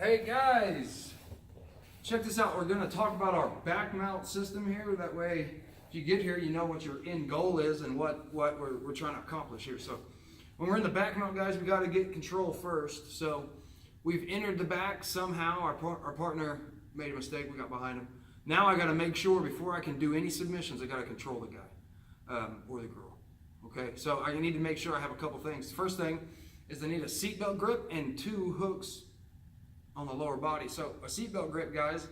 Hey guys, check this out. We're going to talk about our back mount system here. That way, if you get here, you know what your end goal is and what we're trying to accomplish here. So when we're in the back mount, guys, we got to get control first. So we've entered the back somehow. Our partner made a mistake. We got behind him. Now I got to make sure before I can do any submissions, I got to control the guy or the girl. Okay, so I need to make sure I have a couple things. First thing is I need a seatbelt grip and 2 hooks on the lower body. So a seatbelt grip, guys,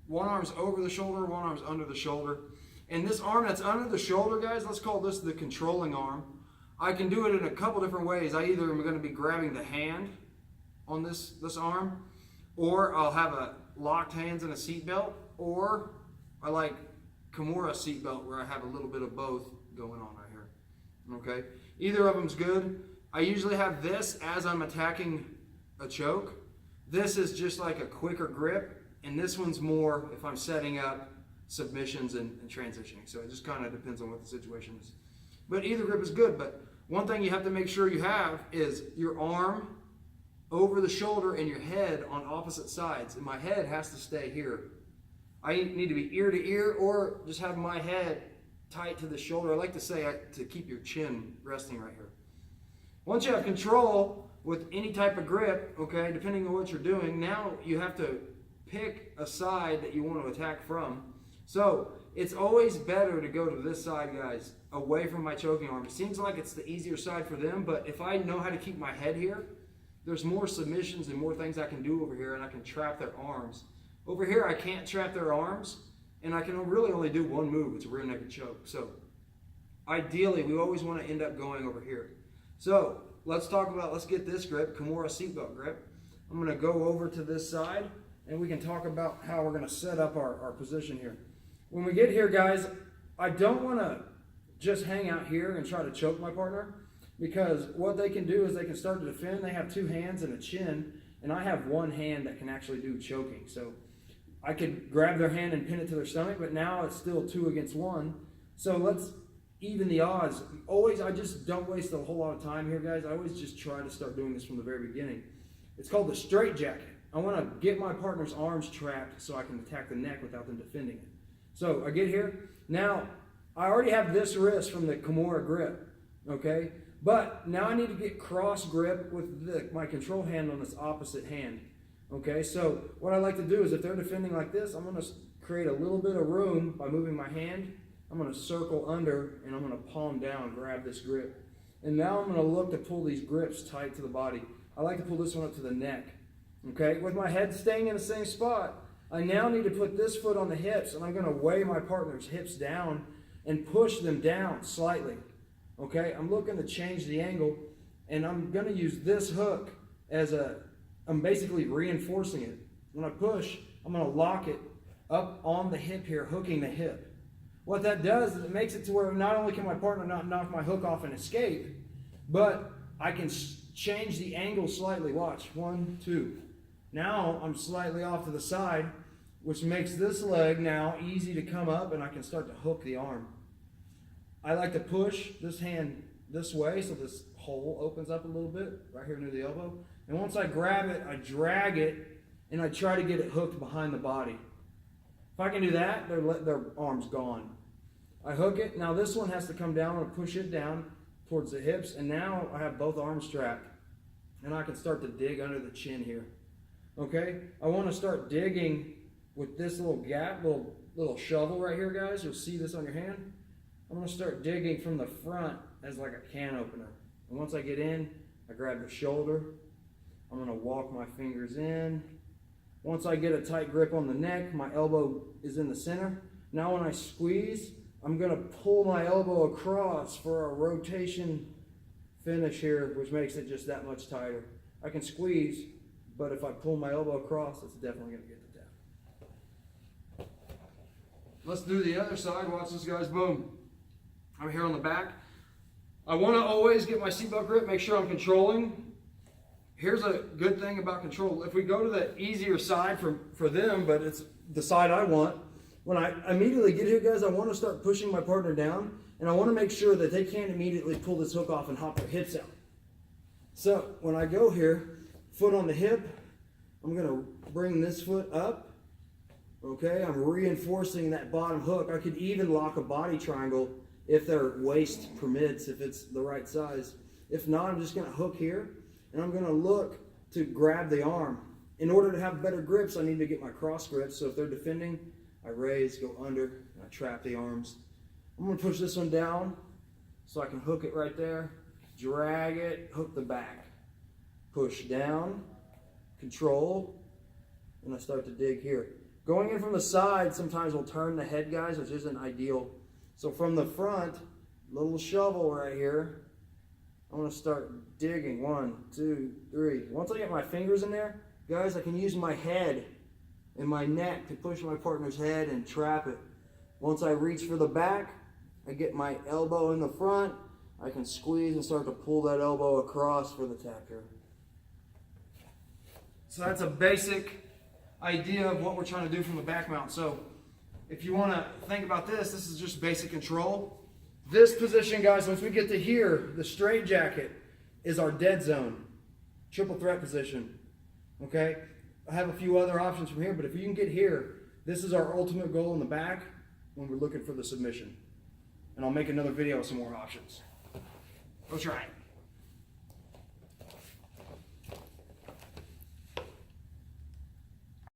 one arm's over the shoulder, one arm's under the shoulder. And this arm that's under the shoulder, guys, let's call this the controlling arm. I can do it in a couple different ways. I either am going to be grabbing the hand on this arm, or I'll have a locked hands in a seatbelt, or I like Kimura seatbelt where I have a little bit of both going on right here. Okay, either of them's good. I usually have this as I'm attacking a choke. This is just like a quicker grip, and this one's more if I'm setting up submissions and transitioning. So it just kind of depends on what the situation is. But either grip is good, but one thing you have to make sure you have is your arm over the shoulder and your head on opposite sides. And my head has to stay here. I need to be ear to ear or just have my head tight to the shoulder. I like to say to keep your chin resting right here. Once you have control with any type of grip, okay, depending on what you're doing, now you have to pick a side that you want to attack from. So it's always better to go to this side, guys, away from my choking arm. It seems like it's the easier side for them, but if I know how to keep my head here, there's more submissions and more things I can do over here, and I can trap their arms. Over here, I can't trap their arms, and I can really only do one move. It's a rear naked choke. So ideally, we always want to end up going over here. So let's get this grip, Kimura seatbelt grip. I'm going to go over to this side, and we can talk about how we're going to set up our position here. When we get here, guys, I don't want to just hang out here and try to choke my partner, because what they can do is they can start to defend. They have 2 hands and a chin, and I have 1 hand that can actually do choking. So I could grab their hand and pin it to their stomach, but now it's still 2 against 1. So let's even the odds. I just don't waste a whole lot of time here, guys. I always just try to start doing this from the very beginning. It's called the straitjacket. I want to get my partner's arms trapped so I can attack the neck without them defending it. So I get here. Now, I already have this wrist from the Kimura grip, okay? But now I need to get cross grip with my control hand on this opposite hand, okay? So what I like to do is if they're defending like this, I'm going to create a little bit of room by moving my hand. I'm going to circle under, and I'm going to palm down, grab this grip. And now I'm going to look to pull these grips tight to the body. I like to pull this one up to the neck. Okay, with my head staying in the same spot, I now need to put this foot on the hips, and I'm going to weigh my partner's hips down and push them down slightly. Okay, I'm looking to change the angle, and I'm going to use this hook I'm basically reinforcing it. When I push, I'm going to lock it up on the hip here, hooking the hip. What that does is it makes it to where not only can my partner not knock my hook off and escape, but I can change the angle slightly. Watch, 1, 2. Now I'm slightly off to the side, which makes this leg now easy to come up, and I can start to hook the arm. I like to push this hand this way so this hole opens up a little bit right here near the elbow. And once I grab it, I drag it, and I try to get it hooked behind the body. If I can do that, their arm's gone. I hook it. Now this one has to come down. I'm going to push it down towards the hips, and now I have both arms strapped, and I can start to dig under the chin here. Okay? I want to start digging with this little gap, little shovel right here, guys. You'll see this on your hand. I'm going to start digging from the front as like a can opener. And once I get in, I grab the shoulder. I'm going to walk my fingers in. Once I get a tight grip on the neck, my elbow is in the center. Now when I squeeze, I'm going to pull my elbow across for a rotation finish here, which makes it just that much tighter. I can squeeze, but if I pull my elbow across, it's definitely going to get the tap. Let's do the other side. Watch this, guys. Boom. I'm here on the back. I want to always get my seatbelt grip, make sure I'm controlling. Here's a good thing about control. If we go to the easier side for them, but it's the side I want, when I immediately get here, guys, I want to start pushing my partner down, and I want to make sure that they can't immediately pull this hook off and hop their hips out. So when I go here, foot on the hip, I'm gonna bring this foot up. Okay, I'm reinforcing that bottom hook. I could even lock a body triangle if their waist permits, if it's the right size. If not, I'm just gonna hook here, and I'm gonna look to grab the arm. In order to have better grips, I need to get my cross grips. So if they're defending, I raise, go under, and I trap the arms. I'm gonna push this one down so I can hook it right there, drag it, hook the back. Push down, control, and I start to dig here. Going in from the side, sometimes we'll turn the head, guys, which isn't ideal. So from the front, little shovel right here, I'm gonna start digging. 1, 2, 3. Once I get my fingers in there, guys, I can use my head and my neck to push my partner's head and trap it. Once I reach for the back, I get my elbow in the front, I can squeeze and start to pull that elbow across for the tap here. So that's a basic idea of what we're trying to do from the back mount. So if you want to think about this, this is just basic control. This position, guys, once we get to here, the straitjacket is our dead zone, triple threat position. Okay, I have a few other options from here, but if you can get here, this is our ultimate goal in the back when we're looking for the submission. And I'll make another video with some more options. Go try it.